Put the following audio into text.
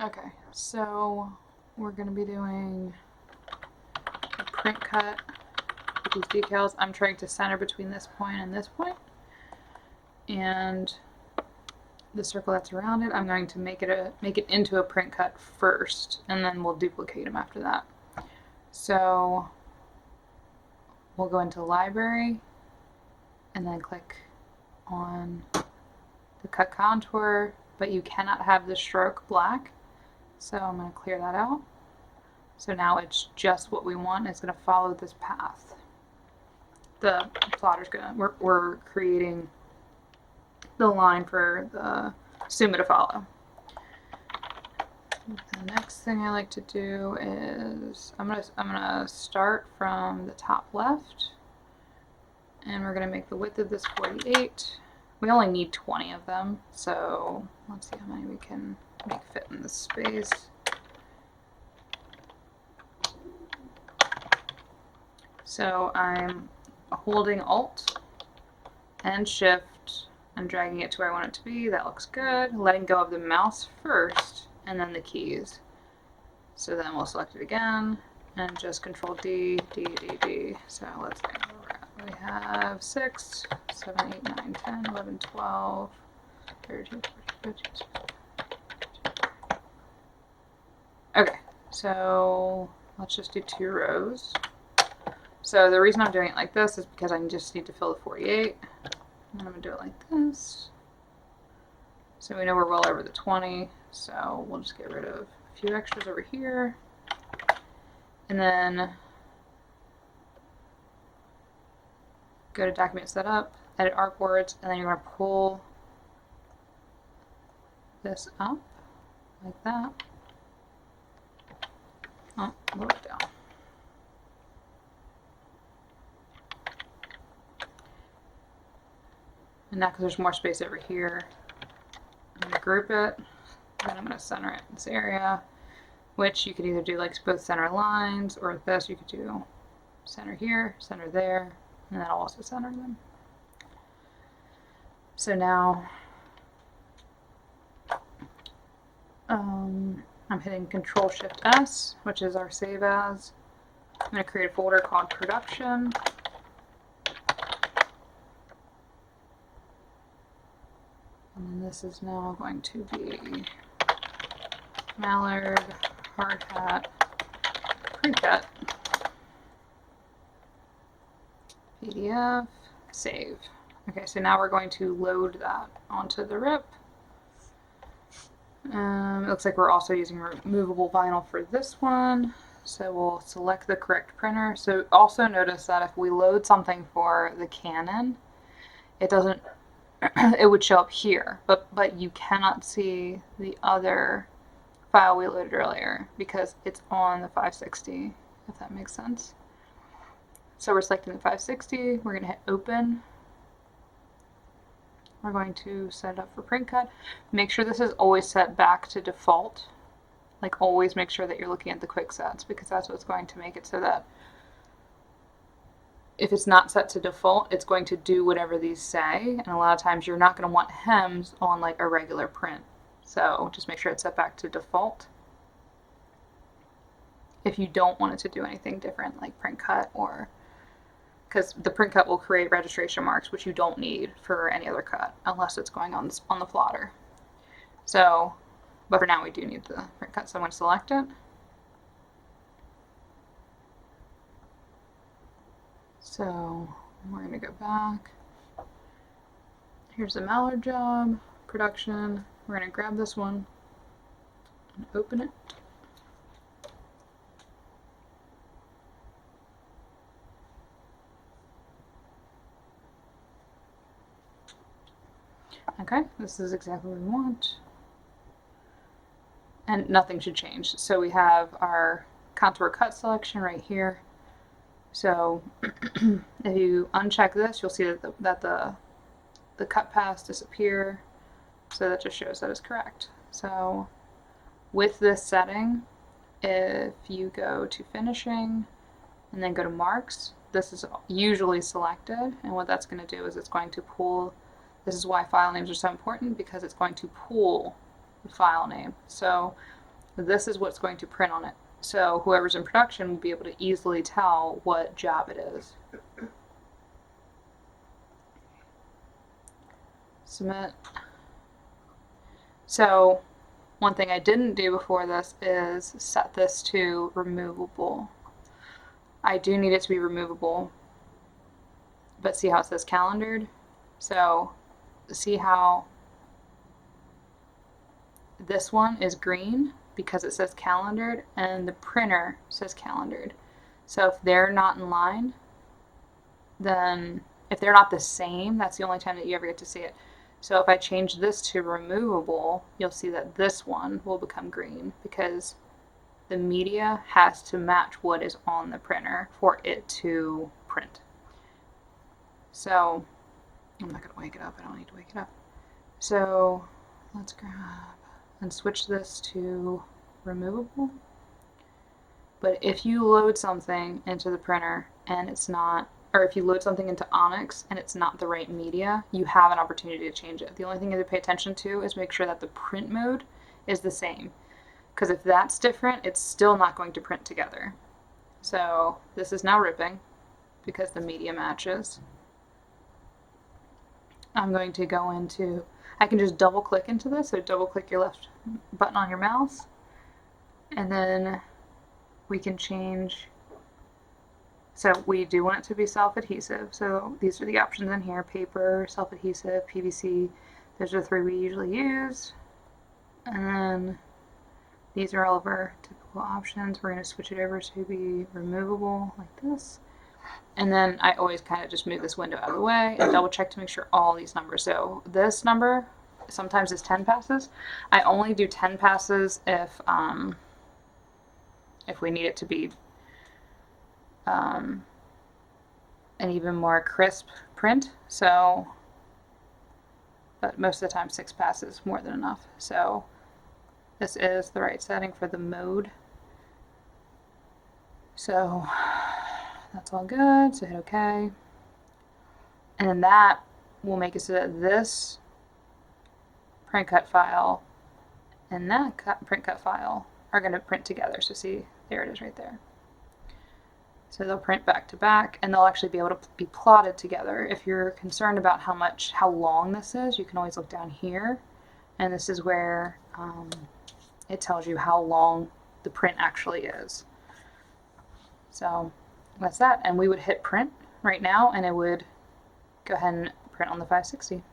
Okay, so we're going to be doing a print cut with these decals. I'm trying to center between this point and this point. And the circle that's around it, I'm going to make it into a print cut first, and then we'll duplicate them after that. So we'll go into library and then click on the cut contour, but you cannot have the stroke black. So I'm going to clear that out. So now it's just what we want. It's going to follow this path. The plotter's going to, we're creating the line for the Suma to follow. The next thing I like to do is I'm gonna start from the top left, and we're gonna make the width of this 48. We only need 20 of them, so let's see how many we can make fit in this space. So I'm holding Alt and Shift and dragging it to where I want it to be. That looks good. Letting go of the mouse first and then the keys. So then we'll select it again and just Control D, D, D, D. So let's see where we're at. We have 6, 7, 8, 9, 10, 11, 12, 13, 14, 15, 16. Okay, so let's just do 2 rows. So the reason I'm doing it like this is because I just need to fill the 48. And I'm going to do it like this. So we know we're well over the 20, so we'll just get rid of a few extras over here. And then go to Document Setup, Edit Artboards, and then you're going to pull this up like that. Oh, a little bit down. And now, because there's more space over here, I'm going to group it, and I'm going to center it in this area, which you could either do like both center lines, or with this you could do center here, center there, and that'll also center them. So now I'm hitting Control Shift S, which is our save as. I'm going to create a folder called Production. And then this is now going to be Mallard, Hard Hat, Precut, PDF, Save. Okay, so now we're going to load that onto the RIP. It looks like we're also using removable vinyl for this one. So we'll select the correct printer. So also notice that if we load something for the Canon, it doesn't, it would show up here, but you cannot see the other file we loaded earlier because it's on the 560, if that makes sense. So we're selecting the 560, we're going to hit Open. We're going to set it up for print cut. Make sure this is always set back to default. Like always make sure that you're looking at the quick sets, because that's what's going to make it so that if it's not set to default, it's going to do whatever these say, and a lot of times you're not going to want hems on like a regular print. So just make sure it's set back to default if you don't want it to do anything different like print cut, or because the print cut will create registration marks, which you don't need for any other cut unless it's going on the plotter. So, but for now we do need the print cut, so I'm going to select it. So we're going to go back. Here's the Mallard job, production. We're going to grab this one and open it. Okay, this is exactly what we want. And nothing should change. So we have our contour cut selection right here. So if you uncheck this, you'll see that the cut paths disappear. So that just shows that it's correct. So with this setting, if you go to finishing and then go to marks, this is usually selected. And what that's going to do is it's going to pull. This is why file names are so important, because it's going to pull the file name. So this is what's going to print on it. So whoever's in production will be able to easily tell what job it is. Submit. So one thing I didn't do before this is set this to removable. I do need it to be removable, but see how it says calendared? So see how this one is green because it says calendared and the printer says calendared. So if they're not in line, then if they're not the same, that's the only time that you ever get to see it. So if I change this to removable, you'll see that this one will become green because the media has to match what is on the printer for it to print. So I'm not going to wake it up. I don't need to wake it up. So let's grab and switch this to removable. But if you load something into the printer and it's not, or if you load something into ONYX and it's not the right media, you have an opportunity to change it. The only thing you have to pay attention to is make sure that the print mode is the same. Because if that's different, it's still not going to print together. So this is now ripping because the media matches. I'm going to go into, I can just double click into this. So double click your left button on your mouse. And then we can change. So we do want it to be self-adhesive. So these are the options in here: paper, self-adhesive, PVC. Those are the 3 we usually use. And then these are all of our typical options. We're going to switch it over to be removable like this. And then I always kind of just move this window out of the way and double check to make sure all these numbers. So this number sometimes is 10 passes. I only do 10 passes if we need it to be an even more crisp print. So, but most of the time 6 passes more than enough. So this is the right setting for the mode. So that's all good. So hit OK. And then that will make it so that this print cut file and that print cut file are going to print together. So see, there it is right there. So they'll print back to back, and they'll actually be able to be plotted together. If you're concerned about how long this is, you can always look down here, and this is where it tells you how long the print actually is. So that's that, and we would hit print right now, and it would go ahead and print on the 560.